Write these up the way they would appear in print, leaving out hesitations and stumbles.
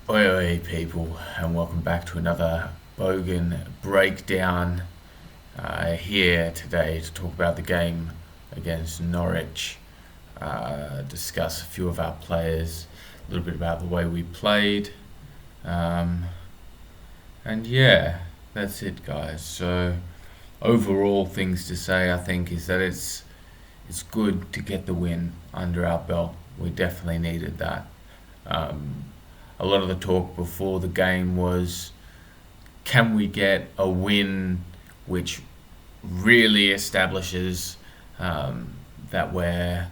Oi, oi, people, and welcome back to another Bogan breakdown here today to talk about the game against Norwich, discuss a few of our players, a little bit about the way we played, and yeah, that's it, guys. So, overall, things to say, I think, is that it's good to get the win under our belt. We definitely needed that. Um, a lot of the talk before the game was, can we get a win which really establishes that we're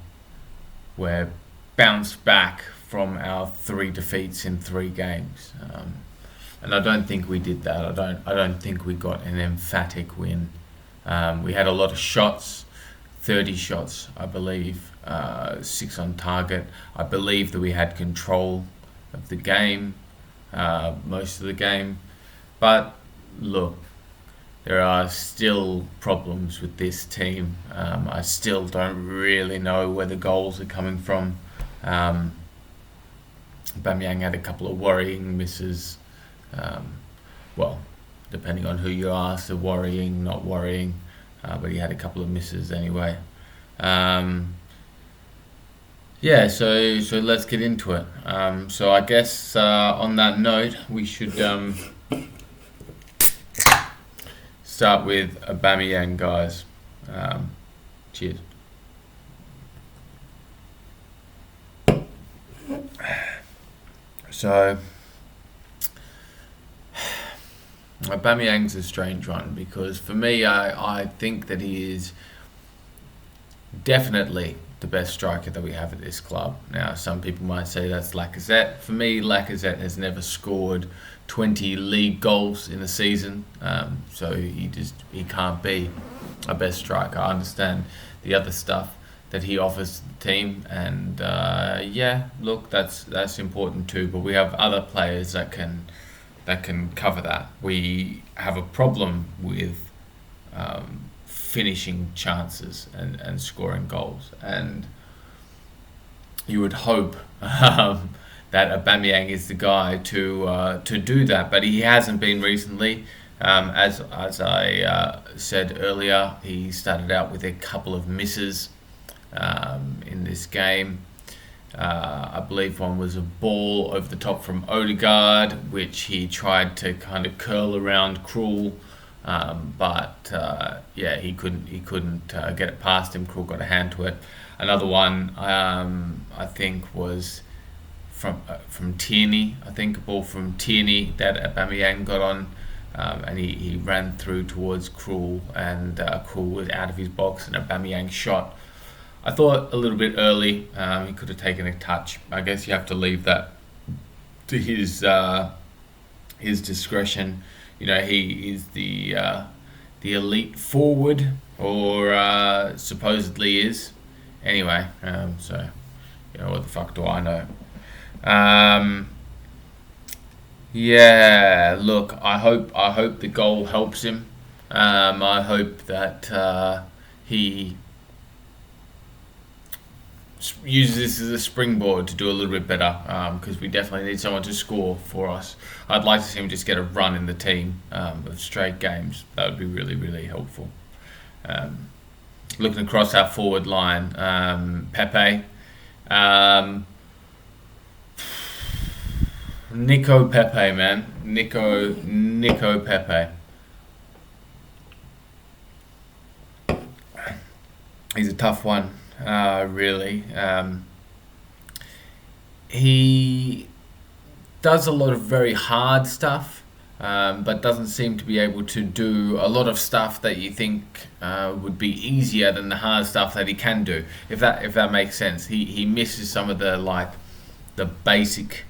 bounced back from our three defeats in 3 games, and I don't think we did that. I don't think we got an emphatic win. We had a lot of shots, 30 shots, I believe, 6 on target. I believe that we had control of the game, most of the game. But look, there are still problems with this team. I still don't really know where the goals are coming from. Aubameyang had a couple of worrying misses. Well, depending on who you ask, they're worrying, not worrying. But he had a couple of misses anyway. Yeah, so let's get into it. So I guess on that note, we should start with Aubameyang, guys. Cheers. So Aubameyang's a strange one because for me, I think that he is definitely the best striker that we have at this club. Now, some people might say that's Lacazette. For me, Lacazette has never scored 20 league goals in a season, so he can't be a best striker. I understand the other stuff that he offers to the team, and yeah, look, that's important too. But we have other players that can cover that. We have a problem with finishing chances and scoring goals, and you would hope that Aubameyang is the guy to do that, but he hasn't been recently. As I said earlier, he started out with a couple of misses in this game. I believe one was a ball over the top from Odegaard, which he tried to kind of curl around Krul, but yeah, he couldn't get it past him. Krul got a hand to it. Another one, I think, was from Tierney. I think a ball from Tierney that Aubameyang got on, and he ran through towards Krul, and Krul was out of his box, and Aubameyang shot. I thought a little bit early. He could have taken a touch. I guess you have to leave that to his discretion. You know, he is the elite forward, or supposedly is. Anyway, so you know, what the fuck do I know? Yeah, look, I hope the goal helps him. I hope that he uses this as a springboard to do a little bit better, because we definitely need someone to score for us. I'd like to see him just get a run in the team of straight games. That would be really, really helpful. Looking across our forward line, Pepe, Nico Pepe, man, Nico Pepe. He's a tough one. Really. He does a lot of very hard stuff, but doesn't seem to be able to do a lot of stuff that you think would be easier than the hard stuff that he can do. If that makes sense, he misses some of the basic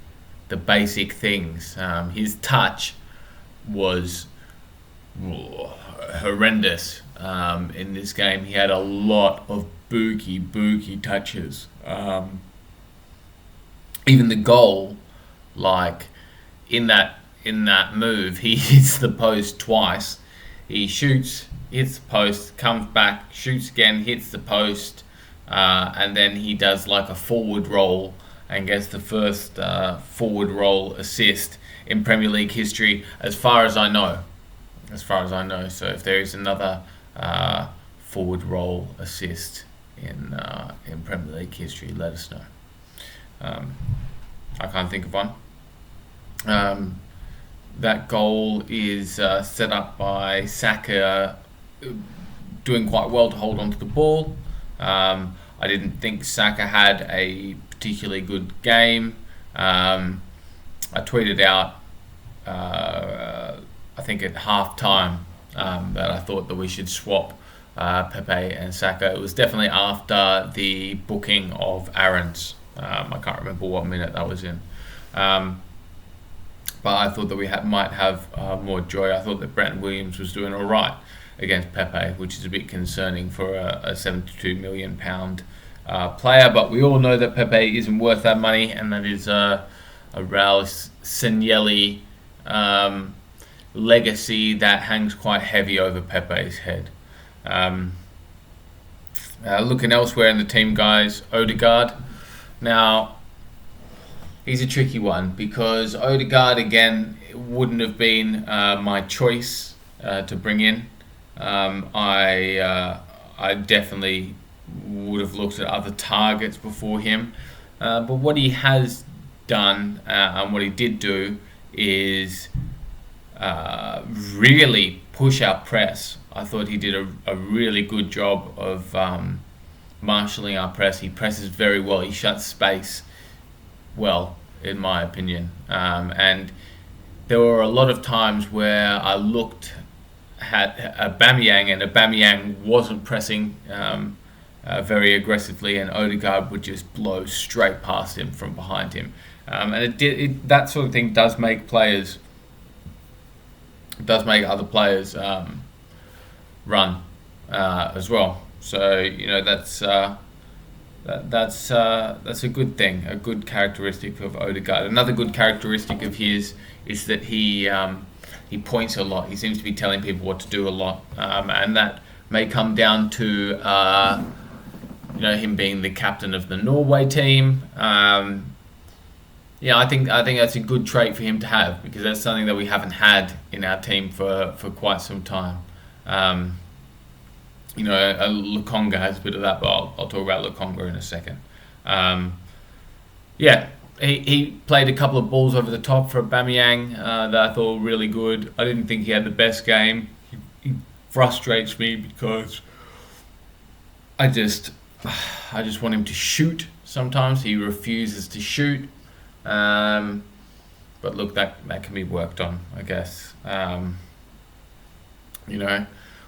things. His touch was horrendous in this game. He had a lot of booky touches. Even the goal, like in that move, he hits the post twice. He shoots, hits the post, comes back, shoots again, hits the post, and then he does like a forward roll and gets the first forward role assist in Premier League history, as far as I know. So if there is another forward role assist in Premier League history, let us know. I can't think of one. That goal is set up by Saka doing quite well to hold on to the ball. I didn't think Saka had a particularly good game. I tweeted out, I think at half time, that I thought that we should swap Pepe and Saka. It was definitely after the booking of Aaron's. I can't remember what minute that was in. But I thought that we might have more joy. I thought that Brandon Williams was doing all right against Pepe, which is a bit concerning for a £72 million player. But we all know that Pepe isn't worth that money, and that is a Raul Sanllehi legacy that hangs quite heavy over Pepe's head. Looking elsewhere in the team, guys, Odegaard. Now, he's a tricky one because Odegaard, again, wouldn't have been my choice to bring in. I definitely would have looked at other targets before him. But what he has done, and what he did do, is really push our press. I thought he did a really good job of marshalling our press. He presses very well. He shuts space well, in my opinion. And there were a lot of times where I looked at Aubameyang, and Aubameyang wasn't pressing very aggressively, and Odegaard would just blow straight past him from behind him. And that sort of thing does make other players run as well. So that's a good thing, a good characteristic of Odegaard. Another good characteristic of his is that he points a lot. He seems to be telling people what to do a lot, and that may come down to him being the captain of the Norway team. I think that's a good trait for him to have, because that's something that we haven't had in our team for quite some time. Lukonga has a bit of that, but I'll talk about Lukonga in a second. He played a couple of balls over the top for Aubameyang that I thought were really good. I didn't think he had the best game. He frustrates me because I just want him to shoot. Sometimes he refuses to shoot. But look, that can be worked on, I guess.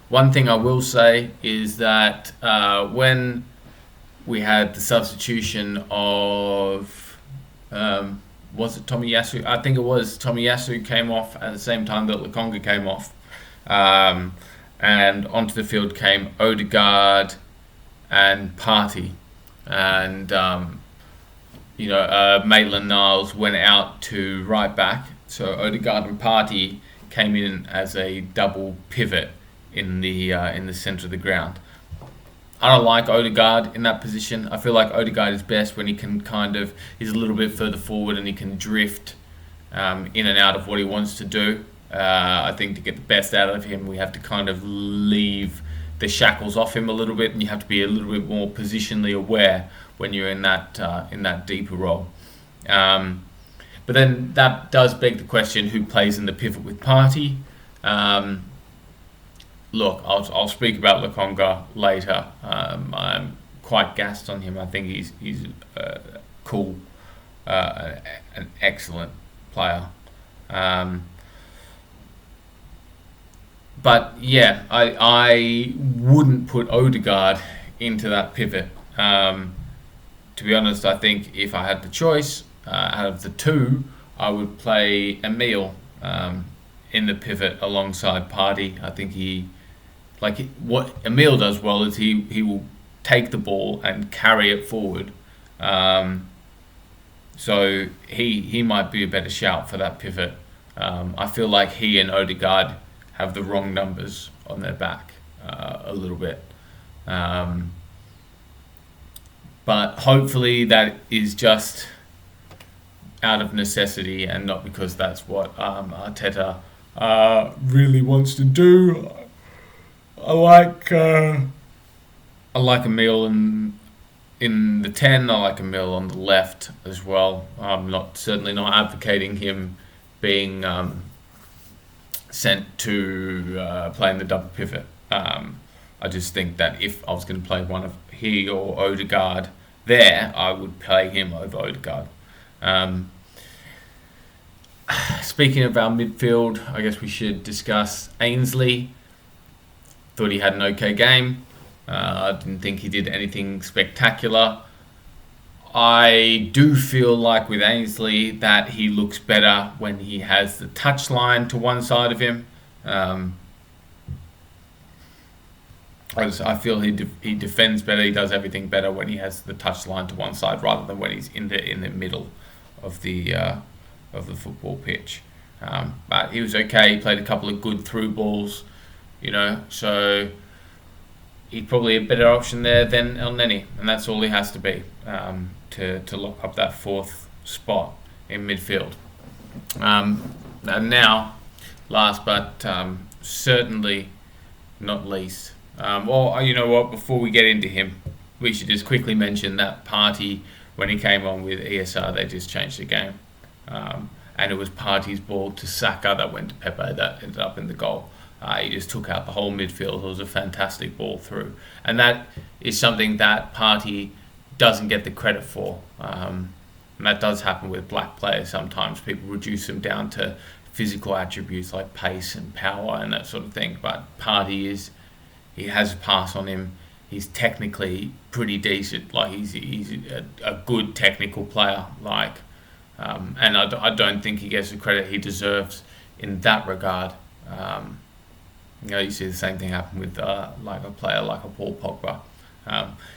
One thing I will say is that when we had the substitution of, was it Tomiyasu? I think it was Tomiyasu came off at the same time that Lukonga came off. And onto the field came Odegaard and Partey. And, Maitland-Niles went out to right back. So Odegaard and Partey came in as a double pivot in the centre of the ground. I don't like Odegaard in that position. I feel like Odegaard is best when he can he's a little bit further forward and he can drift in and out of what he wants to do. I think to get the best out of him, we have to kind of leave the shackles off him a little bit, and you have to be a little bit more positionally aware when you're in that deeper role. But then that does beg the question: who plays in the pivot with Partey? Look, I'll speak about Lukonga later. I'm quite gassed on him. I think he's cool, an excellent player. But yeah, I wouldn't put Odegaard into that pivot. To be honest, I think if I had the choice out of the two, I would play Emile in the pivot alongside Partey. I think what Emile does well is he will take the ball and carry it forward. So he might be a better shout for that pivot. I feel like he and Odegaard have the wrong numbers on their back a little bit. But hopefully that is just out of necessity and not because that's what Arteta really wants to do. I like Emil in the 10. I like Emil on the left as well. I'm certainly not advocating him being sent to playing the double pivot. I just think that if I was going to play one of he or Odegaard there, I would play him over Odegaard. Speaking of our midfield, I guess we should discuss Ainsley. Thought he had an okay game. I didn't think he did anything spectacular. I do feel like with Ainsley that he looks better when he has the touchline to one side of him. I feel he defends better. He does everything better when he has the touchline to one side rather than when he's in the middle of the football pitch. But he was okay. He played a couple of good through balls, so he's probably a better option there than El Neni, and that's all he has to be to lock up that fourth spot in midfield. And now, last but certainly not least, you know what? Before we get into him, we should just quickly mention that Partey when he came on with ESR. They just changed the game, and it was Partey's ball to Saka that went to Pepe that ended up in the goal. He just took out the whole midfield. It was a fantastic ball through. And that is something that Partey doesn't get the credit for. And that does happen with black players sometimes. People reduce them down to physical attributes like pace and power and that sort of thing. But Partey he has a pass on him. He's technically pretty decent. Like he's a good technical player. And I don't think he gets the credit he deserves in that regard. You see the same thing happen with like a player like a Paul Pogba.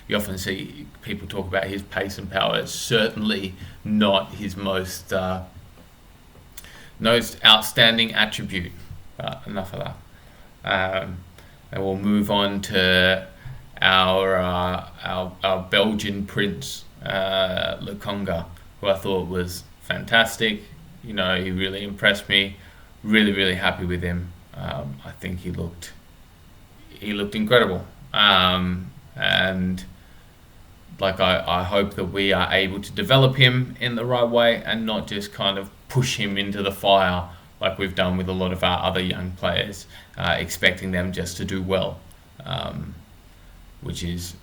You often see people talk about his pace and power. It's certainly not his most outstanding attribute. But enough of that. And we'll move on to our Belgian prince, Lokonga, who I thought was fantastic. He really impressed me. Really, really happy with him. I think he looked incredible, and I hope that we are able to develop him in the right way and not just kind of push him into the fire like we've done with a lot of our other young players, expecting them just to do well, which is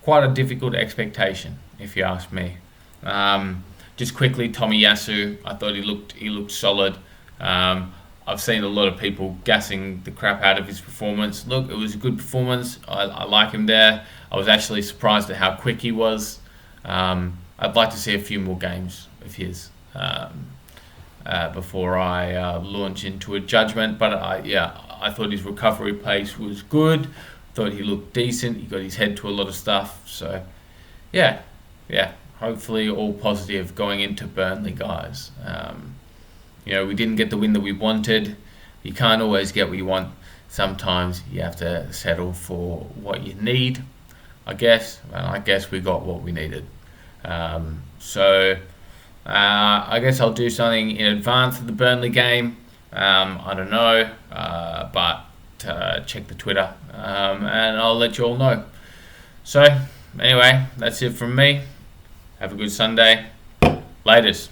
quite a difficult expectation if you ask me. Just quickly, Tomiyasu, I thought he looked solid. I've seen a lot of people gassing the crap out of his performance. Look, it was a good performance. I like him there. I was actually surprised at how quick he was. I'd like to see a few more games of his before I launch into a judgment. But I thought his recovery pace was good. Thought he looked decent. He got his head to a lot of stuff. So, yeah. Hopefully all positive going into Burnley, guys. We didn't get the win that we wanted. You can't always get what you want. Sometimes you have to settle for what you need, I guess. And I guess we got what we needed. So I guess I'll do something in advance of the Burnley game. I don't know, but check the Twitter, and I'll let you all know. So anyway, that's it from me. Have a good Sunday. Laters.